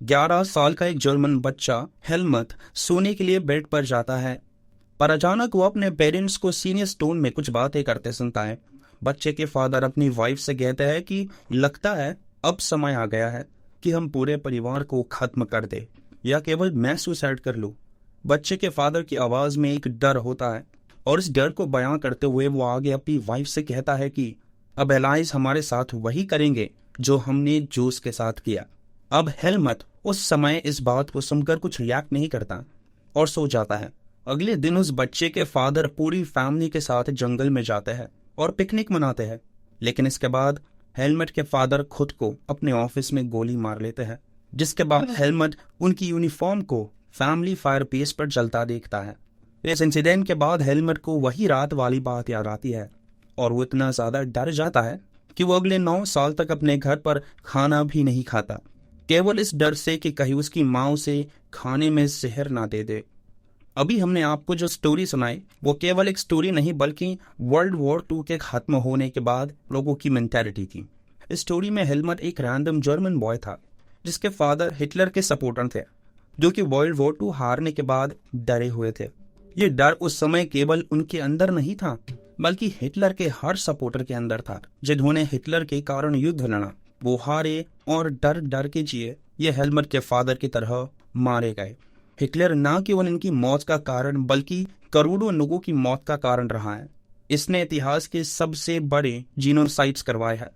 11 साल का एक जर्मन बच्चा हेलमट सोने के लिए बेड पर जाता है, पर अचानक वो अपने पेरेंट्स को सीरियस टोन में कुछ बातें करते सुनता है। बच्चे के फादर अपनी वाइफ से कहते हैं कि लगता है अब समय आ गया है कि हम पूरे परिवार को खत्म कर दे या केवल मैं सुसाइड कर लूं। बच्चे के फादर की आवाज में एक डर होता है और इस डर को बयां करते हुए वो आगे अपनी वाइफ से कहता है कि अब एलाइज हमारे साथ वही करेंगे जो हमने जूस के साथ किया। अब हेलमट उस समय इस बात को सुनकर कुछ रिएक्ट नहीं करता और सो जाता है। अगले दिन उस बच्चे के फादर पूरी फैमिली के साथ जंगल में जाते हैं और पिकनिक मनाते हैं, लेकिन इसके बाद हेलमट के फादर खुद को अपने ऑफिस में गोली मार लेते हैं, जिसके बाद हेलमट उनकी यूनिफॉर्म को फैमिली फायर प्लेस पर जलता देखता है। इस इंसिडेंट के बाद हेलमट को वही रात वाली बात याद आती है और वो इतना ज्यादा डर जाता है कि वो अगले 9 साल तक अपने घर पर खाना भी नहीं खाता, केवल इस डर से कि कहीं उसकी माँ उसे खाने में जहर ना दे दे। अभी हमने आपको जो स्टोरी सुनाई वो केवल एक स्टोरी नहीं बल्कि वर्ल्ड वॉर 2 के खत्म होने के बाद लोगों की मेंटालिटी थी। इस स्टोरी में हेलमट एक रैंडम जर्मन बॉय था जिसके फादर हिटलर के सपोर्टर थे, जो कि वर्ल्ड वॉर 2 हारने के बाद डरे हुए थे। ये डर उस समय केवल उनके अंदर नहीं था बल्कि हिटलर के हर सपोर्टर के अंदर था, जिन्होंने हिटलर के कारण युद्ध लड़ा। वो हारे और डर डर के जिए। ये हेलमट के फादर की तरह मारे गए। हिटलर ना केवल इनकी मौत का कारण बल्कि करोड़ों लोगों की मौत का कारण रहा है। इसने इतिहास के सबसे बड़े जीनोसाइड्स करवाए हैं।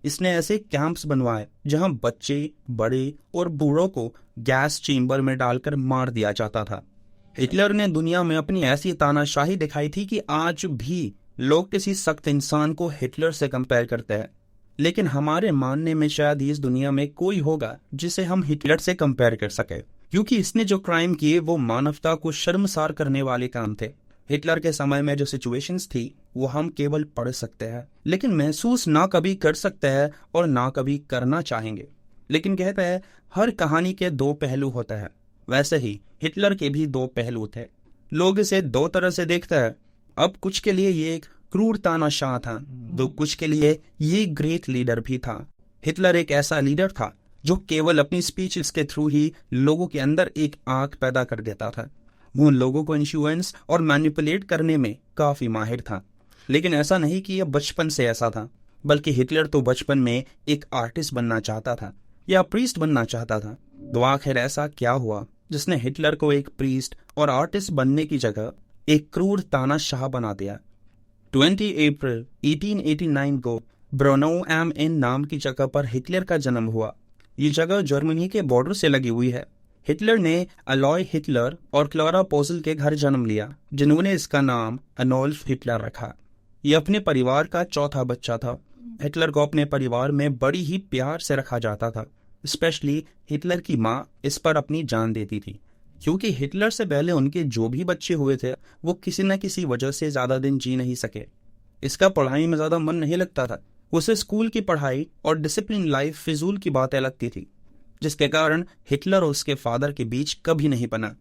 इसने ऐसे कैंप्स बनवाए जहां बच्चे, बड़े और बूढ़ों को गैस चेम्बर में डालकर मार दिया जाता था। हिटलर ने दुनिया में अपनी ऐसी तानाशाही दिखाई थी कि आज भी लोग किसी सख्त इंसान को हिटलर से कंपेयर करते हैं, लेकिन हमारे मानने में शायद इस दुनिया में कोई होगा जिसे हम हिटलर से कंपेयर कर सके, क्योंकि इसने जो क्राइम किए वो मानवता को शर्मसार करने वाले काम थे। हिटलर के समय में जो सिचुएशंस थी वो हम केवल पढ़ सकते हैं, लेकिन महसूस ना कभी कर सकते हैं और ना कभी करना चाहेंगे। लेकिन कहते हैं हर कहानी के 2 पहलू होते हैं, वैसे ही हिटलर के भी 2 पहलू थे। लोग इसे 2 तरह से देखते हैं। अब कुछ के लिए ये एक क्रूर तानाशाह था, तो कुछ के लिए ये ग्रेट लीडर भी था। हिटलर एक ऐसा लीडर था जो केवल अपनी स्पीचेस के थ्रू ही लोगों के अंदर एक आग पैदा कर देता था। वो लोगों को इन्फ्लुएंस और मैनिपुलेट करने में काफी माहिर था। लेकिन ऐसा नहीं कि यह बचपन से ऐसा था, बल्कि हिटलर तो बचपन में एक आर्टिस्ट बनना चाहता था या प्रीस्ट बनना चाहता था। तो आखिर ऐसा क्या हुआ जिसने हिटलर को एक प्रीस्ट और आर्टिस्ट बनने की जगह एक क्रूर तानाशाह बना दिया। 20 अप्रैल 1889 को ब्रोनो एम इन नाम की जगह पर हिटलर का जन्म हुआ। ये जगह जर्मनी के बॉर्डर से लगी हुई है। हिटलर ने अलॉय हिटलर और क्लोरा पोसल के घर जन्म लिया, जिन्होंने इसका नाम अनोल्फ हिटलर रखा। ये अपने परिवार का चौथा बच्चा था। हिटलर को अपने परिवार में बड़ी ही प्यार से रखा जाता था। स्पेशली हिटलर की माँ इस पर अपनी जान देती थी, क्योंकि हिटलर से पहले उनके जो भी बच्चे हुए थे वो किसी न किसी वजह से ज्यादा दिन जी नहीं सके। इसका पढ़ाई में ज्यादा मन नहीं लगता था। उसे स्कूल की पढ़ाई और डिसिप्लिन लाइफ फिजूल की बातें लगती थी, जिसके कारण हिटलर और उसके फादर के बीच कभी नहीं बना।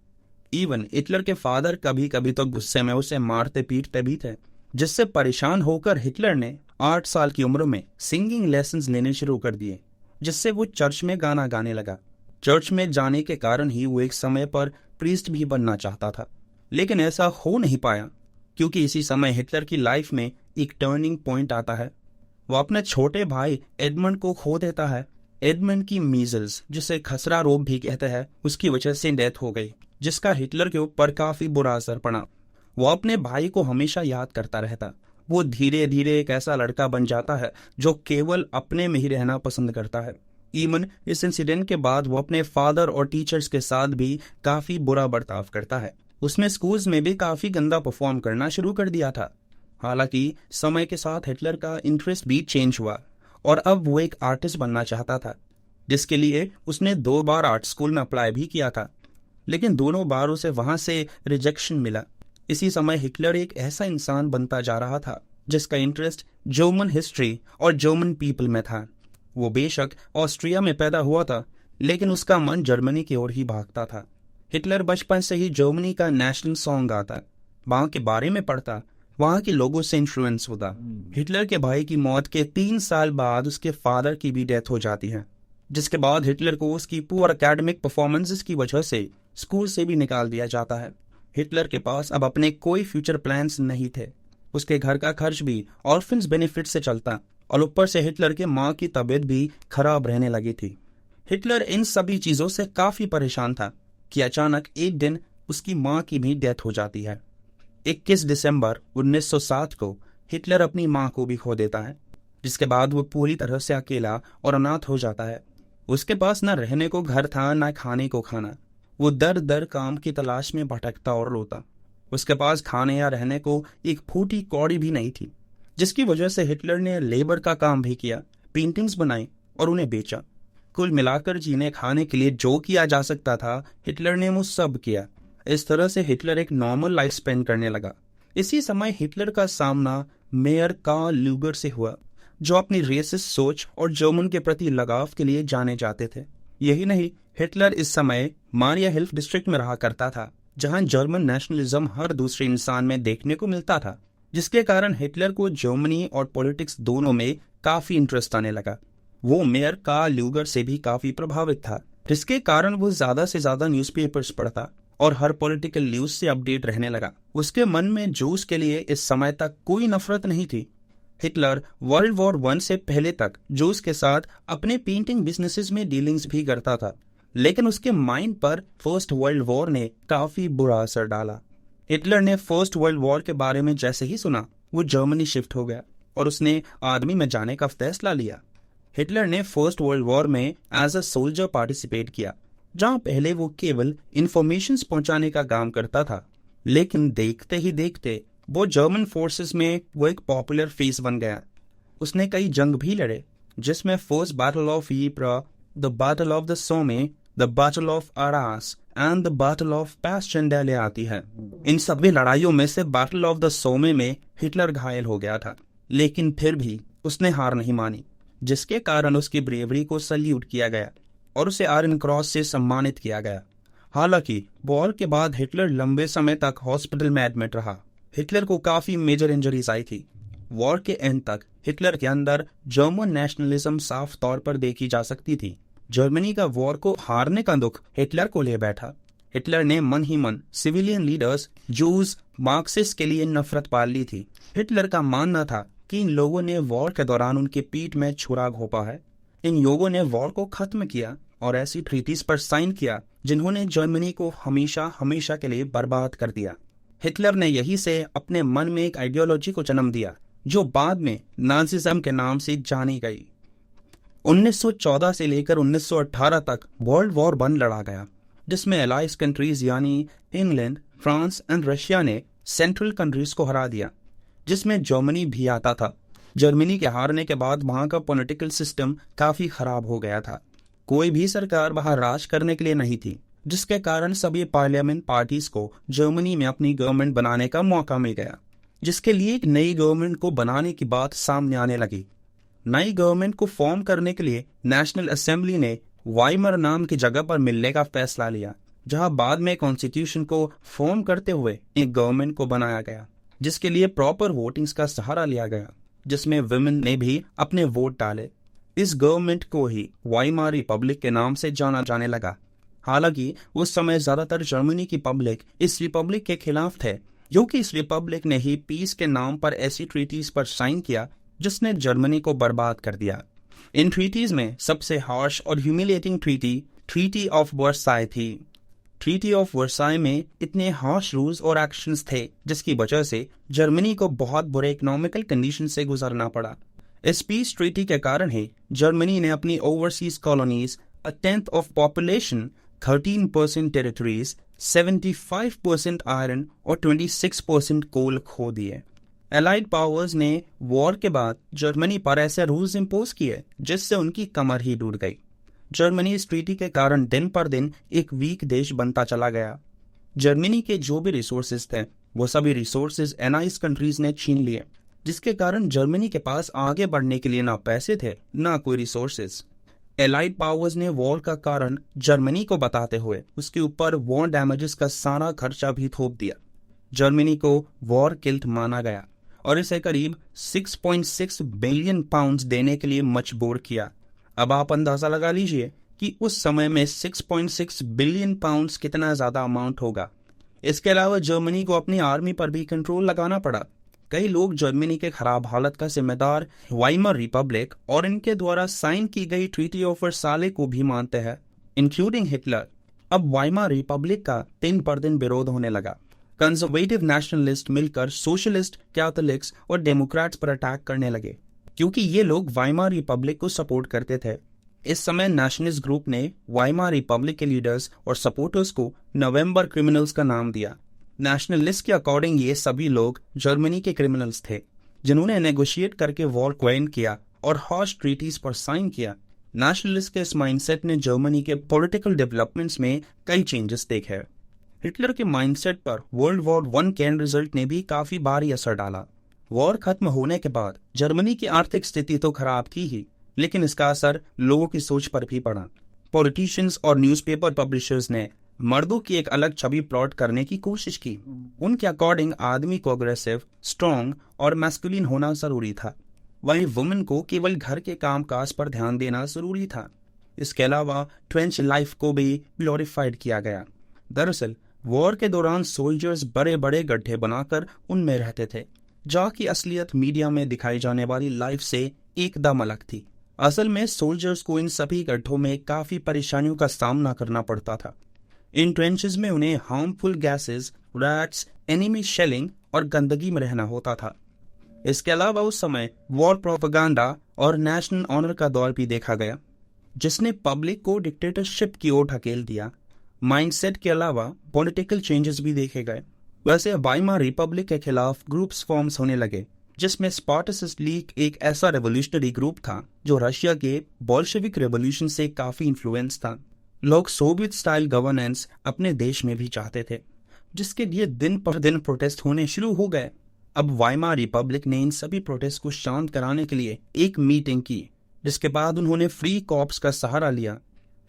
इवन हिटलर के फादर कभी कभी तो गुस्से में उसे मारते पीटते भी थे, जिससे परेशान होकर हिटलर ने 8 साल की उम्र में सिंगिंग लेसन्स लेने शुरू कर दिए, जिससे वो चर्च में गाना गाने लगा। चर्च में जाने के कारण ही वो एक समय पर प्रीस्ट भी बनना चाहता था, लेकिन ऐसा हो नहीं पाया, क्योंकि इसी समय हिटलर की लाइफ में एक टर्निंग पॉइंट आता है। वो अपने छोटे भाई एडमंड को खो देता है। एडमंड की मीजल्स, जिसे खसरा रोग भी कहते हैं, उसकी वजह से डेथ हो गई, जिसका हिटलर के ऊपर काफी बुरा असर पड़ा। वो अपने भाई को हमेशा याद करता रहता। वो धीरे धीरे एक ऐसा लड़का बन जाता है जो केवल अपने में ही रहना पसंद करता है। इवन इस इंसिडेंट के बाद वो अपने फादर और टीचर्स के साथ भी काफी बुरा बर्ताव करता है। उसने स्कूल्स में भी काफी गंदा परफॉर्म करना शुरू कर दिया था। हालांकि समय के साथ हिटलर का इंटरेस्ट भी चेंज हुआ और अब वो एक आर्टिस्ट बनना चाहता था, जिसके लिए उसने 2 बार आर्ट स्कूल में अप्लाई भी किया था, लेकिन दोनों बार उसे वहां से रिजेक्शन मिला। इसी समय हिटलर एक ऐसा इंसान बनता जा रहा था जिसका इंटरेस्ट जर्मन हिस्ट्री और जर्मन पीपल में था। वो बेशक ऑस्ट्रिया में पैदा हुआ था, लेकिन उसका मन जर्मनी की ओर ही भागता था। हिटलर बचपन से ही जर्मनी का नेशनल सॉन्ग गाता, वहां के बारे में पढ़ता, वहां के लोगों से इन्फ्लुएंस होता। हिटलर के भाई की मौत के 3 साल बाद उसके फादर की भी डेथ हो जाती है, जिसके बाद हिटलर को उसकी पुअर एकेडमिक परफॉर्मेंसेस की वजह से स्कूल से भी निकाल दिया जाता है। हिटलर के पास अब अपने कोई फ्यूचर प्लान्स नहीं थे। उसके घर का खर्च भी ऑर्फन्स बेनिफिट से चलता और ऊपर से हिटलर के माँ की तबीयत भी खराब रहने लगी थी। हिटलर इन सभी चीज़ों से काफ़ी परेशान था कि अचानक एक दिन उसकी माँ की भी डेथ हो जाती है। 21 दिसंबर 1907 को हिटलर अपनी माँ को भी खो देता है, जिसके बाद वो पूरी तरह से अकेला और अनाथ हो जाता है। उसके पास न रहने को घर था, न खाने को खाना। वो दर दर काम की तलाश में भटकता और रोता। उसके पास खाने या रहने को एक फूटी कौड़ी भी नहीं थी, जिसकी वजह से हिटलर ने लेबर का काम भी किया, पेंटिंग्स बनाई और उन्हें बेचा। कुल मिलाकर जीने खाने के लिए जो किया जा सकता था, हिटलर ने वो सब किया। इस तरह से हिटलर एक नॉर्मल लाइफ स्पेंड करने लगा। इसी समय हिटलर का सामना मेयर कार्ल ल्यूगर से हुआ, जो अपनी रेसिस्ट सोच और जर्मन के प्रति लगाव के लिए जाने जाते थे। यही नहीं, हिटलर इस समय मारिया हिल्फ डिस्ट्रिक्ट में रहा करता था, जहां जर्मन नेशनलिज्म हर दूसरे इंसान में देखने को मिलता था, जिसके कारण हिटलर को जर्मनी और पॉलिटिक्स दोनों में काफी इंटरेस्ट आने लगा। वो मेयर कार्ल ल्यूगर से भी काफी प्रभावित था, जिसके कारण वो ज्यादा से ज्यादा न्यूज़पेपर्स पढ़ता और हर पॉलिटिकल न्यूज से अपडेट रहने लगा। उसके मन में जूस के लिए इस समय तक कोई नफरत नहीं थी। हिटलर वर्ल्ड वॉर 1 से पहले तक जूस के साथ अपने पेंटिंग बिजनेसेस में डीलिंग्स भी करता था, लेकिन उसके माइंड पर फर्स्ट वर्ल्ड वॉर ने काफी बुरा असर डाला। हिटलर ने फर्स्ट वर्ल्ड वॉर के बारे में जैसे ही सुना, वो जर्मनी शिफ्ट हो गया और उसने आर्मी में जाने का फैसला लिया। हिटलर ने फर्स्ट वर्ल्ड वॉर में एज अ सोल्जर पार्टिसिपेट किया, जहां पहले वो केवल इंफॉर्मेशंस पहुंचाने का काम करता था, लेकिन देखते ही देखते वो जर्मन फोर्सेस में वो एक पॉपुलर फेस बन गया। उसने कई जंग भी लड़े, जिसमें first battle of Ypres, the battle of the Somme, the battle of Arras and the battle of Passchendaele आती है। इन सभी लड़ाइयों में से बैटल ऑफ द सोमे में हिटलर घायल हो गया था, लेकिन फिर भी उसने हार नहीं मानी, जिसके कारण उसकी ब्रेवरी को सल्यूट किया गया और उसे आयरन क्रॉस से सम्मानित किया गया। हालांकि वॉर के बाद हिटलर लंबे समय तक हॉस्पिटल में एडमिट रहा। हिटलर को काफी मेजर इंजरीज आई थी। वॉर के एंड तक हिटलर के अंदर जर्मन नेशनलिज्म साफ तौर पर देखी जा सकती थी। जर्मनी का वॉर को हारने का दुख हिटलर को ले बैठा। हिटलर ने मन ही मन सिविलियन लीडर्स, जूस, मार्क्सिस्ट के लिए नफरत पाल ली थी। हिटलर का मानना था कि इन लोगों ने वॉर के दौरान उनके पीठ में छुरा घोंपा है। इन लोगों ने वॉर को खत्म किया और ऐसी ट्रीटीज पर साइन किया जिन्होंने जर्मनी को हमेशा हमेशा के लिए बर्बाद कर दिया। हिटलर ने यही से अपने मन में एक आइडियोलॉजी को जन्म दिया, जो बाद में नाजिज्म के नाम से जानी गई। 1914 से लेकर 1918 तक वर्ल्ड वॉर 1 लड़ा गया, जिसमें एलाइज कंट्रीज यानी इंग्लैंड, फ्रांस एंड रशिया ने सेंट्रल कंट्रीज को हरा दिया, जिसमें जर्मनी भी आता था। जर्मनी के हारने के बाद वहां का पॉलिटिकल सिस्टम काफी खराब हो गया था। कोई भी सरकार वहां राज करने के लिए नहीं थी, जिसके कारण सभी पार्लियामेंट पार्टीज को जर्मनी में अपनी गवर्नमेंट बनाने का मौका मिल गया, जिसके लिए एक नई गवर्नमेंट को बनाने की बात सामने आने लगी। नई गवर्नमेंट को फॉर्म करने के लिए नेशनल असेंबली ने वाइमर नाम की जगह पर मिलने का फैसला लिया, जहां बाद में कॉन्स्टिट्यूशन को फॉर्म करते हुए एक गवर्नमेंट को बनाया गया, जिसके लिए प्रॉपर वोटिंग्स का सहारा लिया गया, जिसमें वुमेन ने भी अपने वोट डाले। इस गवर्नमेंट को ही वाइमार रिपब्लिक के नाम से जाना जाने लगा। हालांकि उस समय ज्यादातर जर्मनी की पब्लिक इस रिपब्लिक के खिलाफ थे, क्योंकि इस रिपब्लिक ने ही पीस के नाम पर ऐसी ट्रीटीज पर साइन किया जिसने जर्मनी को बर्बाद कर दिया। इन ट्रीटीज में सबसे हार्श और ह्यूमिलेटिंग ट्रीटी ऑफ वर्साई थी। ट्रीटी ऑफ वर्साई में इतने हार्श रूल्स और एक्शंस थे, जिसकी वजह से जर्मनी को बहुत बुरे इकोनॉमिकल कंडीशन से गुजरना पड़ा। इस पीस ट्रीटी के कारण ही जर्मनी ने अपनी overseas colonies, a tenth of population, 13% territories, 75% iron और 26% कोल खो दिए। एलाइड पावर्स ने वॉर के बाद जर्मनी पर ऐसे रूल्स इम्पोज किए जिससे उनकी कमर ही टूट गई। जर्मनी इस ट्रीटी के कारण दिन पर दिन एक वीक देश बनता चला गया। जर्मनी के जो भी रिसोर्सेज थे, वो सभी रिसोर्सेज एनाइज कंट्रीज ने छीन लिए, जिसके कारण जर्मनी के पास आगे बढ़ने के लिए ना पैसे थे, ना कोई रिसोर्सेज। एलाइड पावर्स ने वॉर का कारण जर्मनी को बताते हुए उसके ऊपर वॉर डैमेजेस का सारा खर्चा भी थोप दिया। जर्मनी को वॉर किल्ट माना गया और इसे करीब 6.6 बिलियन पाउंड्स देने के लिए मजबूर किया। अब आप अंदाजा लगा लीजिए कि उस समय में 6.6 बिलियन पाउंड्स कितना ज्यादा अमाउंट होगा। इसके अलावा जर्मनी को अपनी आर्मी पर भी कंट्रोल लगाना पड़ा। कई लोग जर्मनी के खराब हालत का जिम्मेदार वाइमर रिपब्लिक और इनके द्वारा साइन की गई ट्रीटी ऑफ वर्साले को भी मानते हैं, इंक्लूडिंग हिटलर। अब वाइमर रिपब्लिक का दिन पर दिन विरोध होने लगा। कंजर्वेटिव नेशनलिस्ट मिलकर सोशलिस्ट, कैथोलिक्स और डेमोक्रेट्स पर अटैक करने लगे, क्योंकि ये लोग वाइमर रिपब्लिक को सपोर्ट करते थे। इस समय नेशनलिस्ट ग्रुप ने वाइमर रिपब्लिक के लीडर्स और सपोर्टर्स को नवंबर क्रिमिनल्स का नाम दिया। नेशनलिस्ट के अकॉर्डिंग ये सभी लोग जर्मनी के क्रिमिनल्स थे, जिन्होंने नेगोशिएट करके वॉर को एंड किया और हॉर्स ट्रीटीज पर साइन किया। नेशनलिस्ट के इस माइंडसेट ने जर्मनी के पॉलिटिकल डेवलपमेंट्स में कई चेंजेस देखे। हिटलर के माइंडसेट पर वर्ल्ड वॉर 1 के एंड रिजल्ट ने भी काफी भारी असर डाला। वॉर खत्म होने के बाद जर्मनी की आर्थिक स्थिति तो खराब थी ही, लेकिन इसका असर लोगों की सोच पर भी पड़ा। पॉलिटिशियंस और न्यूज़पेपर पब्लिशर्स ने मर्दों की एक अलग छवि प्लॉट करने की कोशिश की। उनके अकॉर्डिंग आदमी को अग्रेसिव, स्ट्रॉन्ग और मैस्कुलिन होना जरूरी था, वहीं वुमेन को केवल घर के कामकाज पर ध्यान देना जरूरी था। इसके अलावा ट्रेंच लाइफ को भी ग्लोरीफाइड किया गया। दरअसल वॉर के दौरान सोल्जर्स बड़े बड़े गड्ढे बनाकर उनमें रहते थे, जहाँ की असलियत मीडिया में दिखाई जाने वाली लाइफ से एकदम अलग थी। असल में सोल्जर्स को इन सभी गड्ढों में काफी परेशानियों का सामना करना पड़ता था। इन ट्रेंचेस में उन्हें harmful gases, rats, enemy shelling और गंदगी में रहना होता था। इसके अलावा उस समय वॉर प्रोपेगेंडा और नेशनल ऑनर का दौर भी देखा गया, जिसने पब्लिक को डिक्टेटरशिप की ओर ढकेल दिया। माइंडसेट के अलावा पॉलिटिकल चेंजेस भी देखे गए। वैसे वाइमर रिपब्लिक के खिलाफ ग्रुप्स फॉर्म्स होने लगे, जिसमें स्पार्टसिस्ट लीग एक ऐसा रेवोल्यूशनरी ग्रुप था जो रशिया के बोल्शेविक रेवोल्यूशन से काफी इन्फ्लुएंस था। लोग सोवियत स्टाइल गवर्नेंस अपने देश में भी चाहते थे, जिसके लिए दिन पर दिन प्रोटेस्ट होने शुरू हो गए। अब वाइमर रिपब्लिक ने इन सभी प्रोटेस्ट को शांत कराने के लिए एक मीटिंग की, जिसके बाद उन्होंने फ्री कॉर्प्स का सहारा लिया।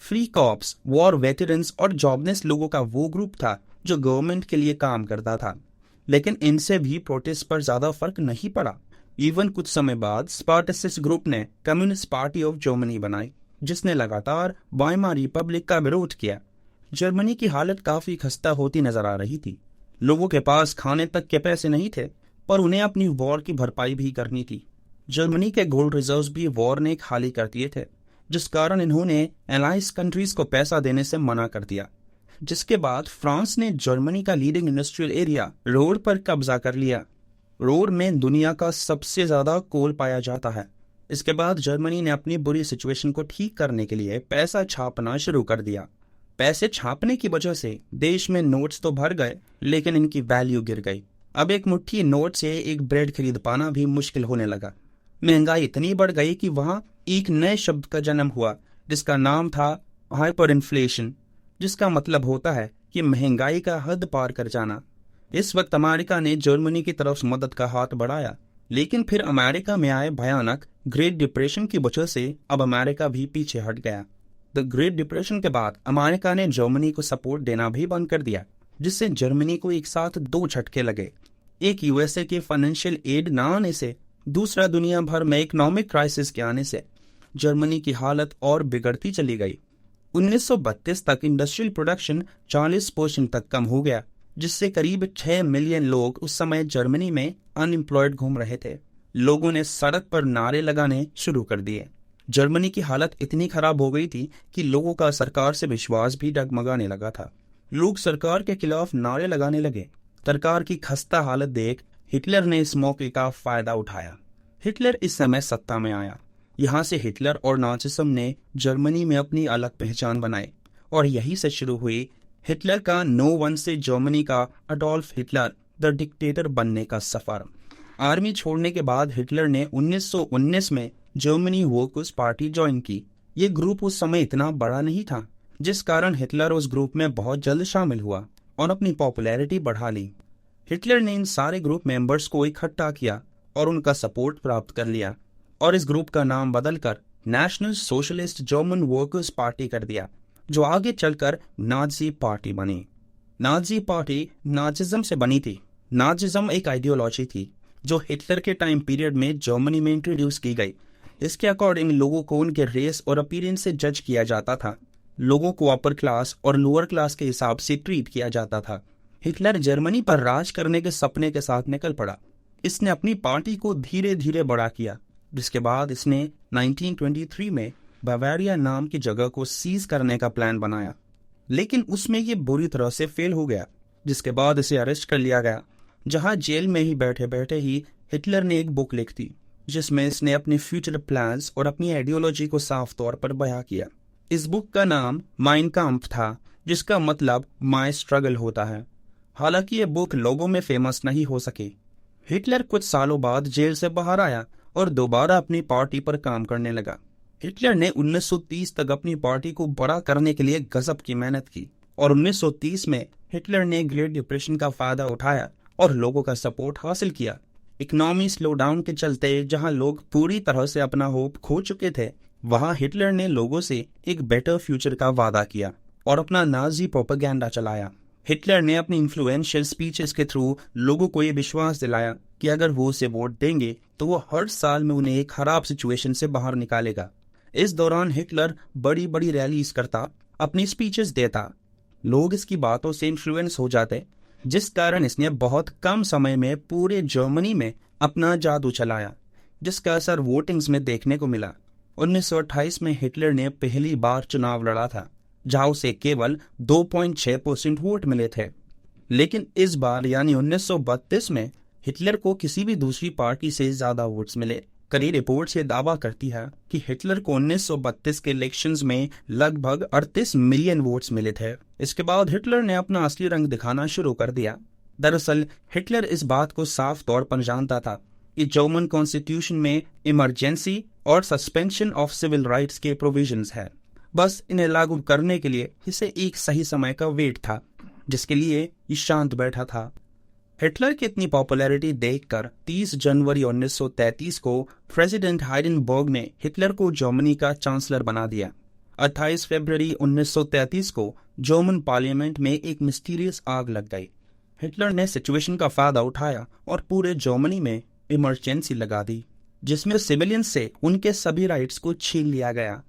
फ्री कॉर्प्स वॉर वेटरन्स और जॉबलेस लोगों का वो ग्रुप था जो गवर्नमेंट के लिए काम करता था, लेकिन इनसे भी प्रोटेस्ट पर ज्यादा फर्क नहीं पड़ा। इवन कुछ समय बाद स्पार्टसिस्ट ग्रुप ने कम्युनिस्ट पार्टी ऑफ जर्मनी बनाई, जिसने लगातार वाइमर रिपब्लिक का विरोध किया। जर्मनी की हालत काफी खस्ता होती नजर आ रही थी। लोगों के पास खाने तक के पैसे नहीं थे, पर उन्हें अपनी वॉर की भरपाई भी करनी थी। जर्मनी के गोल्ड रिजर्व्स भी वॉर ने खाली कर दिए थे, जिस कारण इन्होंने एलाइज कंट्रीज को पैसा देने से मना कर दिया। जिसके बाद फ्रांस ने जर्मनी का लीडिंग इंडस्ट्रियल एरिया रोड पर कब्जा कर लिया। रोड में दुनिया का सबसे ज्यादा कोल पाया जाता है। इसके बाद जर्मनी ने अपनी बुरी सिचुएशन को ठीक करने के लिए पैसा छापना शुरू कर दिया। पैसे छापने की वजह से देश में नोट्स तो भर गए, लेकिन इनकी वैल्यू गिर गई। अब एक मुट्ठी नोट से एक ब्रेड खरीद पाना भी मुश्किल होने लगा। महंगाई इतनी बढ़ गई कि वहां एक नए शब्द का जन्म हुआ, जिसका नाम था हाइपर इन्फ्लेशन, जिसका मतलब होता है कि महंगाई का हद पार कर जाना। इस वक्त अमेरिका ने जर्मनी की तरफ मदद का हाथ बढ़ाया, लेकिन फिर अमेरिका में आए भयानक ग्रेट डिप्रेशन की वजह से अब अमेरिका भी पीछे हट गया। द ग्रेट डिप्रेशन के बाद अमेरिका ने जर्मनी को सपोर्ट देना भी बंद कर दिया, जिससे जर्मनी को एक साथ 2 झटके लगे। एक यूएसए के फाइनेंशियल एड न आने से, दूसरा दुनिया भर में इकोनॉमिक क्राइसिस के आने से जर्मनी की हालत और बिगड़ती चली गई। 1932 तक इंडस्ट्रियल प्रोडक्शन 40% तक कम हो गया, जिससे करीब 6 मिलियन लोग उस समय जर्मनी में अनएम्प्लॉयड घूम रहे थे। लोगों ने सड़क पर नारे लगाने शुरू कर दिए। जर्मनी की हालत इतनी खराब हो गई थी कि लोगों का सरकार से विश्वास भी डगमगाने लगा था। लोग सरकार के खिलाफ नारे लगाने लगे। सरकार की खस्ता हालत देख हिटलर ने इस मौके का फायदा उठाया। हिटलर इस समय सत्ता में आया। यहाँ से हिटलर और नाजिज्म ने जर्मनी में अपनी अलग पहचान बनाई, और यहीं से शुरू हुई हिटलर का नो वन से जर्मनी का अडोल्फ हिटलर द डिक्टेटर बनने का सफर। आर्मी छोड़ने के बाद हिटलर ने 1919 में जर्मनी वर्कर्स पार्टी ज्वाइन की। ये ग्रुप उस समय इतना बड़ा नहीं था, जिस कारण हिटलर उस ग्रुप में बहुत जल्द शामिल हुआ और अपनी पॉपुलैरिटी बढ़ा ली। हिटलर ने इन सारे ग्रुप मेंबर्स को इकट्ठा किया और उनका सपोर्ट प्राप्त कर लिया, और इस ग्रुप का नाम बदलकर national socialist German workers party कर दिया, जो आगे चलकर नाजी पार्टी बनी। नाजी पार्टी नाजिज्म से बनी थी। नाजिज्म एक आइडियोलॉजी थी जो हिटलर के टाइम पीरियड में जर्मनी में इंट्रोड्यूस की गई। इसके अकॉर्डिंग लोगों को उनके रेस और अपीयरेंस से जज किया जाता था। लोगों को अपर क्लास और लोअर क्लास के हिसाब से ट्रीट किया जाता था। हिटलर जर्मनी पर राज करने के सपने के साथ निकल पड़ा। इसने अपनी पार्टी को धीरे धीरे बड़ा किया, जिसके बाद इसने 1923 में बावेरिया नाम की जगह को सीज करने का प्लान बनाया, लेकिन उसमें ये बुरी तरह से फेल हो गया, जिसके बाद इसे अरेस्ट कर लिया गया, जहां जेल में ही बैठे बैठे ही हिटलर ने एक बुक लिख दी, जिसमें इसने अपने फ्यूचर प्लान्स और अपनी आइडियोलॉजी को साफ तौर पर बयां किया। इस बुक का नाम माइन काम्फ था, जिसका मतलब माय स्ट्रगल होता है। हालांकि ये बुक लोगों में फेमस नहीं हो सकी। हिटलर कुछ सालों बाद जेल से बाहर आया और दोबारा अपनी पार्टी पर काम करने लगा। हिटलर ने 1930 तक अपनी पार्टी को बड़ा करने के लिए गजब की मेहनत की और 1930 में हिटलर ने ग्रेट डिप्रेशन का फायदा उठाया और लोगों का सपोर्ट हासिल किया। इकोनॉमी स्लो डाउन के चलते जहां लोग पूरी तरह से अपना होप खो चुके थे, वहां हिटलर ने लोगों से एक बेटर फ्यूचर का वादा किया और अपना नाजी प्रोपेगेंडा चलाया। हिटलर ने अपनी इन्फ्लुएंशियल स्पीचेस के थ्रू लोगों को ये विश्वास दिलाया कि अगर वो उसे वोट देंगे तो वो हर साल में उन्हें एक खराब सिचुएशन से बाहर निकालेगा। इस दौरान हिटलर बड़ी बड़ी रैलीज करता, अपनी स्पीचेस देता। लोग इसकी बातों से इन्फ्लुएंस हो जाते, जिस कारण इसने बहुत कम समय में पूरे जर्मनी में अपना जादू चलाया, जिसका असर वोटिंग्स में देखने को मिला। 1928 में हिटलर ने पहली बार चुनाव लड़ा था, जहां उसे केवल 2.6% वोट मिले थे। लेकिन इस बार यानी 1932 में हिटलर को किसी भी दूसरी पार्टी से ज्यादा वोट्स मिले। कई रिपोर्ट्स ये दावा करती है कि हिटलर को 1932 के इलेक्शंस में लगभग 38 मिलियन वोट्स मिले थे। इसके बाद हिटलर ने अपना असली रंग दिखाना शुरू कर दिया। दरअसल हिटलर इस बात को साफ तौर पर जानता था कि जर्मन कॉन्स्टिट्यूशन में इमरजेंसी और सस्पेंशन ऑफ सिविल राइट्स के प्रोविजंस है। बस इन्हें लागू करने के लिए इसे एक सही समय का वेट था, जिसके लिए ये शांत बैठा था। हिटलर की इतनी पॉपुलैरिटी देखकर 30 जनवरी 1933 को प्रेसिडेंट हाइडेनबर्ग ने हिटलर को जर्मनी का चांसलर बना दिया। 28 फरवरी 1933 को जर्मन पार्लियामेंट में एक मिस्टीरियस आग लग गई। हिटलर ने सिचुएशन का फायदा उठाया और पूरे जर्मनी में इमरजेंसी लगा दी, जिसमें सिविलियंस से उनके सभी राइट्स को छीन लिया गया।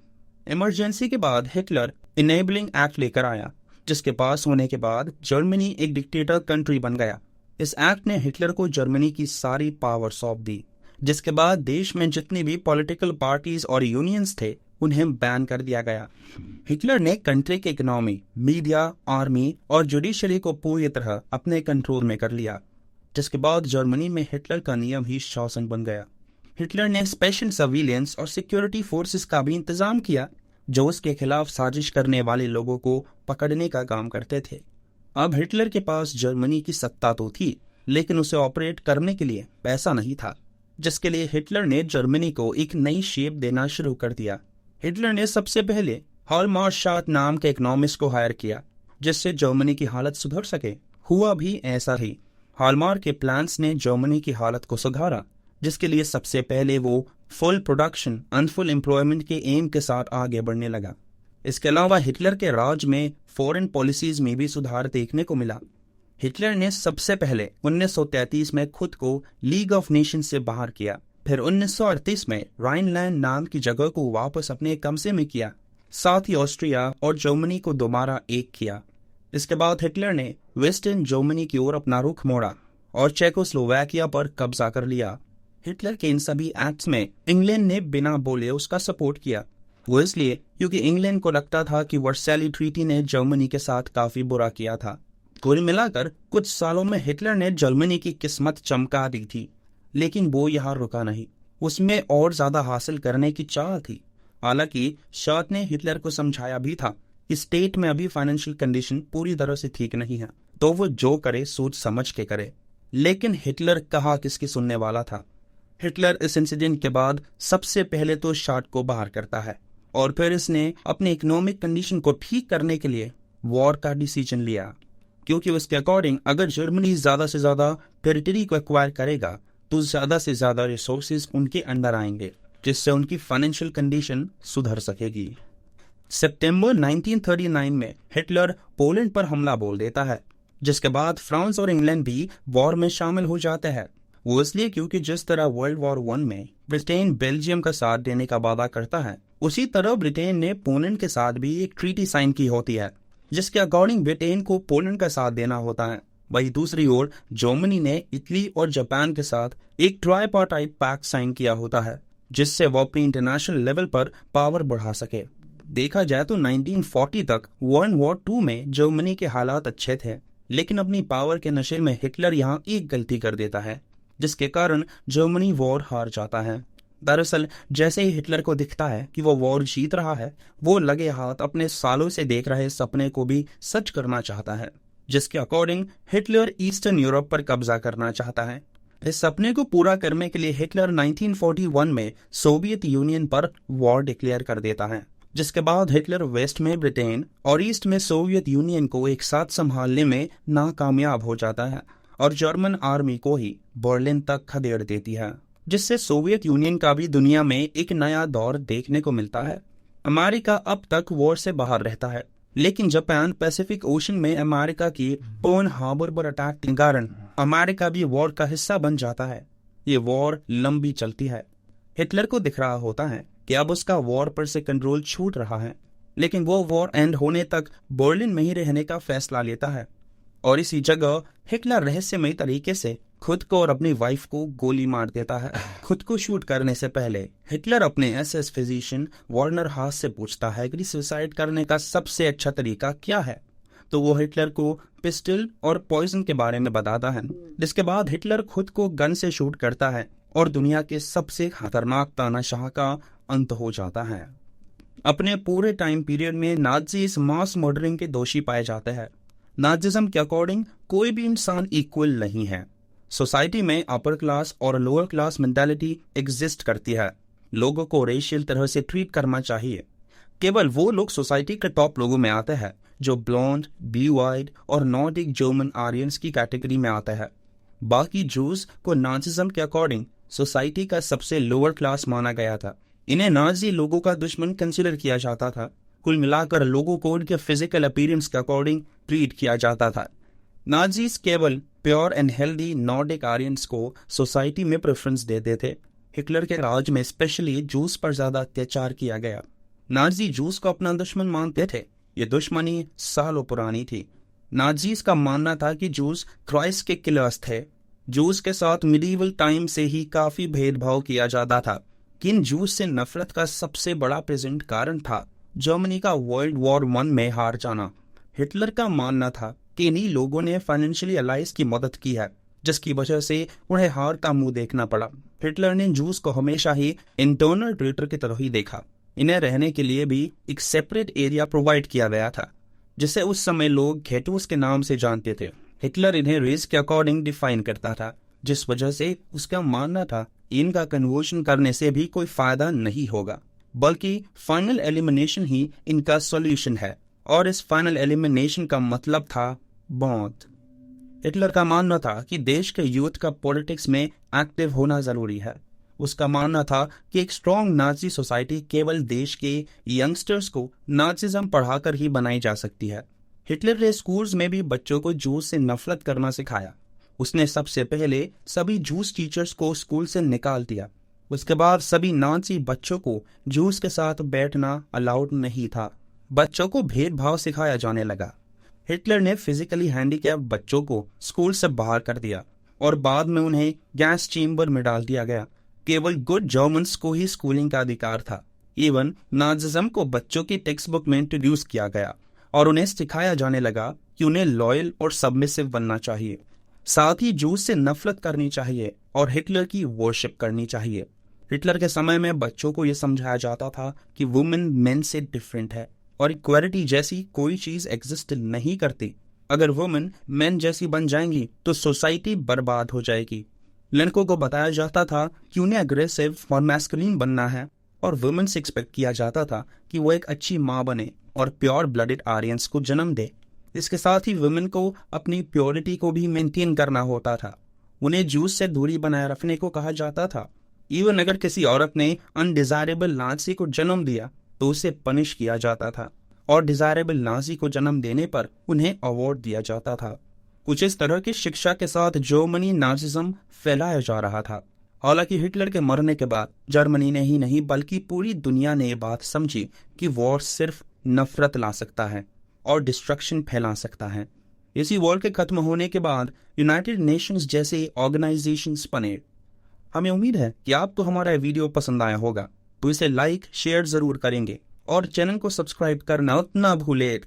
इमरजेंसी के बाद हिटलर इनेबलिंग एक्ट लेकर आया, जिसके पास होने के बाद जर्मनी एक डिक्टेटर कंट्री बन गया। इस एक्ट ने हिटलर को जर्मनी की सारी पावर सौंप दी, जिसके बाद देश में जितनी भी पॉलिटिकल पार्टीज और यूनियंस थे उन्हें बैन कर दिया गया। हिटलर ने कंट्री की इकोनॉमी, मीडिया, आर्मी और जुडिशरी को पूरी तरह अपने कंट्रोल में कर लिया, जिसके बाद जर्मनी में हिटलर का नियम ही शासन बन गया। हिटलर ने स्पेशल सर्विलेंस और सिक्योरिटी फोर्सेस का भी इंतजाम किया, जो उसके खिलाफ साजिश करने वाले लोगों को पकड़ने का काम करते थे। अब हिटलर के पास जर्मनी की सत्ता तो थी, लेकिन उसे ऑपरेट करने के लिए पैसा नहीं था, जिसके लिए हिटलर ने जर्मनी को एक नई शेप देना शुरू कर दिया। हिटलर ने सबसे पहले हॉलमार्शात नाम के इकोनॉमिस्ट को हायर किया, जिससे जर्मनी की हालत सुधर सके। हुआ भी ऐसा ही। हॉलमार्क के प्लान्स ने जर्मनी की हालत को सुधारा, जिसके लिए सबसे पहले वो full production and full employment के एम के साथ आगे बढ़ने लगा। इसके अलावा हिटलर के राज में फॉरेन पॉलिसीज में भी सुधार देखने को मिला। हिटलर ने सबसे पहले 1933 में खुद को लीग ऑफ नेशंस से बाहर किया, फिर 1938 में राइनलैंड नाम की जगह को वापस अपने कब्जे में किया, साथ ही ऑस्ट्रिया और जर्मनी को दोबारा एक किया। इसके बाद हिटलर ने वेस्टर्न जर्मनी की ओर अपना रुख मोड़ा और चेकोस्लोवाकिया पर कब्जा कर लिया। हिटलर के इन सभी एक्ट्स में इंग्लैंड ने बिना बोले उसका सपोर्ट किया। वो इसलिए क्योंकि इंग्लैंड को लगता था कि वर्साइली ट्रीटी ने जर्मनी के साथ काफी बुरा किया था। कुल मिलाकर कुछ सालों में हिटलर ने जर्मनी की किस्मत चमका दी थी, लेकिन वो यहाँ रुका नहीं। उसमें और ज्यादा हासिल करने की चाह थी। हालांकि शार्ट ने हिटलर को समझाया भी था कि स्टेट में अभी फाइनेंशियल कंडीशन पूरी तरह से ठीक नहीं है, तो वो जो करे सोच समझ के करे। लेकिन हिटलर कहा किसकी सुनने वाला था। हिटलर इस इंसिडेंट के बाद सबसे पहले तो शार्ट को बाहर करता है और फिर इसने अपने इकोनॉमिक कंडीशन को ठीक करने के लिए वॉर का डिसीजन लिया, क्योंकि उसके अकॉर्डिंग अगर जर्मनी ज्यादा से ज्यादा टेरिटरी को एक्वायर करेगा तो ज्यादा से ज्यादा रिसोर्सेज उनके अंडर आएंगे, जिससे उनकी फाइनेंशियल कंडीशन सुधर सकेगी। सितंबर 1939 में हिटलर पोलैंड पर हमला बोल देता है, जिसके बाद फ्रांस और इंग्लैंड भी वॉर में शामिल हो जाते हैं। वो इसलिए क्योंकि जिस तरह वर्ल्ड वॉर वन में ब्रिटेन बेल्जियम का साथ देने का वादा करता है, उसी तरह ब्रिटेन ने पोलैंड के साथ भी एक ट्रीटी साइन की होती है, जिसके अकॉर्डिंग ब्रिटेन को पोलैंड का साथ देना होता है। वहीं दूसरी ओर जर्मनी ने इटली और जापान के साथ एक ट्राइपार्टाइट पैक्ट साइन किया होता है, जिससे वो अपनी इंटरनेशनल लेवल पर पावर बढ़ा सके। देखा जाए तो 1940 तक वर्ल्ड वॉर 2 में जर्मनी के हालात अच्छे थे, लेकिन अपनी पावर के नशे में हिटलर यहाँ एक गलती कर देता है, जिसके कारण जर्मनी वॉर हार जाता है। दरअसल जैसे ही हिटलर को दिखता है कि वो वॉर जीत रहा है, वो लगे हाथ अपने सालों से देख रहे सपने को भी सच करना चाहता है, जिसके अकॉर्डिंग हिटलर ईस्टर्न यूरोप पर कब्जा करना चाहता है। इस सपने को पूरा करने के लिए हिटलर 1941 में सोवियत यूनियन पर वॉर डिक्लेयर कर देता है, जिसके बाद हिटलर वेस्ट में ब्रिटेन और ईस्ट में सोवियत यूनियन को एक साथ संभालने में नाकामयाब हो जाता है और जर्मन आर्मी को ही बर्लिन तक खदेड़ देती है, जिससे सोवियत यूनियन का भी दुनिया में एक नया दौर देखने को मिलता है। अमेरिका अब तक वॉर से बाहर रहता है, लेकिन जापान पैसिफिक ओशन में अमेरिका की पर्ल हार्बर पर अटैक के कारण अमेरिका भी वॉर का हिस्सा बन जाता है। ये वॉर लंबी चलती है। हिटलर को दिख रहा होता है कि अब उसका वॉर पर से कंट्रोल छूट रहा है, लेकिन वो वॉर एंड होने तक बर्लिन में ही रहने का फैसला लेता है और इसी जगह हिटलर रहस्यमय तरीके से खुद को और अपनी वाइफ को गोली मार देता है। खुद को शूट करने से पहले हिटलर अपने एसएस फिजिशियन वार्नर हास से पूछता है कि सुसाइड करने का सबसे अच्छा तरीका क्या है, तो वो हिटलर को पिस्टल और पॉइजन के बारे में बताता है, जिसके बाद हिटलर खुद को गन से शूट करता है और दुनिया के सबसे खतरनाक तानाशाह का अंत हो जाता है। अपने पूरे टाइम पीरियड में नाज़ीज़ मास मर्डरिंग के दोषी पाए जाते हैं। नाजिज्म के अकॉर्डिंग कोई भी इंसान इक्वल नहीं है। सोसाइटी में अपर क्लास और लोअर क्लास मेंटालिटी एग्जिस्ट करती है। लोगों को रेशियल तरह से ट्रीट करना चाहिए। केवल वो लोग सोसाइटी के टॉप लोगों में आते हैं जो ब्लॉन्ड, ब्लू आइड और नॉर्डिक जर्मन आर्यंस की कैटेगरी में आते हैं। बाकी जूस को नाजिज्म के अकॉर्डिंग सोसाइटी का सबसे लोअर क्लास माना गया था। इन्हें नाजी लोगों का दुश्मन कंसिडर किया जाता था। कुल मिलाकर लोगों को उनके फिजिकल अपीयरेंस के अकॉर्डिंग ट्रीट किया जाता था। नाजीज केवल pure and healthy Nordic Aryans को सोसाइटी में प्रेफरेंस देते थे। हिटलर के राज में स्पेशली जूस पर ज्यादा अत्याचार किया गया। नाजी जूस को अपना दुश्मन मानते थे। ये दुश्मनी सालों पुरानी थी। नाजीज का मानना था कि जूस क्राइस्ट के किलर्स थे। जूस के साथ मिडीवल टाइम से ही काफी भेदभाव किया जाता था। किन जूस से नफरत का सबसे बड़ा प्रेजेंट कारण था जर्मनी का वर्ल्ड वॉर 1 में हार जाना। हिटलर का मानना था कि इन्हीं लोगों ने फाइनेंशियली अलाइज की मदद की है, जिसकी वजह से उन्हें हार का मुंह देखना पड़ा। हिटलर ने जूस को हमेशा ही इंटरनल ट्रेटर की तरह ही देखा। इन्हें रहने के लिए भी एक सेपरेट एरिया प्रोवाइड किया गया था, जिसे उस समय लोग घेटोस के नाम से जानते थे। हिटलर इन्हें रेस के अकॉर्डिंग डिफाइन करता था, जिस वजह से उसका मानना था इनका कन्वर्शन करने से भी कोई फायदा नहीं होगा, बल्कि फाइनल एलिमिनेशन ही इनका सॉल्यूशन है। और इस फाइनल एलिमिनेशन का मतलब था मौत। हिटलर का मानना था कि देश के यूथ का पॉलिटिक्स में एक्टिव होना जरूरी है। उसका मानना था कि एक स्ट्रॉन्ग नाजी सोसाइटी केवल देश के यंगस्टर्स को नाजिज्म पढ़ाकर ही बनाई जा सकती है। हिटलर ने स्कूल्स में भी बच्चों को जूस से नफरत करना सिखाया। उसने सबसे पहले सभी जूस टीचर्स को स्कूल से निकाल दिया। उसके बाद सभी नाजी बच्चों को जूस के साथ बैठना अलाउड नहीं था। बच्चों को भेदभाव सिखाया जाने लगा। हिटलर ने फिजिकली हैंडीकैप बच्चों को स्कूल से बाहर कर दिया और बाद में उन्हें गैस चेम्बर में डाल दिया गया। केवल गुड जर्मन्स को ही स्कूलिंग का अधिकार था। इवन नाजिज्म को बच्चों की टेक्स्ट बुक में इंट्रोड्यूस किया गया और उन्हें सिखाया जाने लगा कि उन्हें लॉयल और सबमिसिव बनना चाहिए। साथ ही जूस से नफरत करनी चाहिए और हिटलर की वर्शिप करनी चाहिए। हिटलर के समय में बच्चों को यह समझाया जाता था कि वुमेन मेन से डिफरेंट है और इक्वालिटी जैसी कोई चीज एग्जिस्ट नहीं करती। अगर वुमेन मेन जैसी बन जाएंगी तो सोसाइटी बर्बाद हो जाएगी। लड़कों को बताया जाता था कि उन्हें अग्रेसिव और मैस्कुलिन बनना है और वुमेन से एक्सपेक्ट किया जाता था कि वो एक अच्छी माँ बने और प्योर ब्लडेड आर्यंस को जन्म दे। इसके साथ ही वुमेन को अपनी प्योरिटी को भी मेंटेन करना होता था। उन्हें जूस से दूरी बनाए रखने को कहा जाता था। इवन अगर किसी औरत ने अनडिजायरेबल नाजी को जन्म दिया तो उसे पनिश किया जाता था और डिजायरेबल नाजी को जन्म देने पर उन्हें अवार्ड दिया जाता था। कुछ इस तरह की शिक्षा के साथ जर्मनी नाजिज्म फैलाया जा रहा था। हालांकि हिटलर के मरने के बाद जर्मनी ने ही नहीं बल्कि पूरी दुनिया ने ये बात समझी कि वॉर सिर्फ नफरत ला सकता है और डिस्ट्रक्शन फैला सकता है। इसी वॉर के खत्म होने के बाद यूनाइटेड नेशंस जैसे ऑर्गेनाइजेशंस बने। हमें उम्मीद है कि आपको हमारा ये वीडियो पसंद आया होगा, तो इसे लाइक शेयर जरूर करेंगे और चैनल को सब्सक्राइब करना उतना भूले।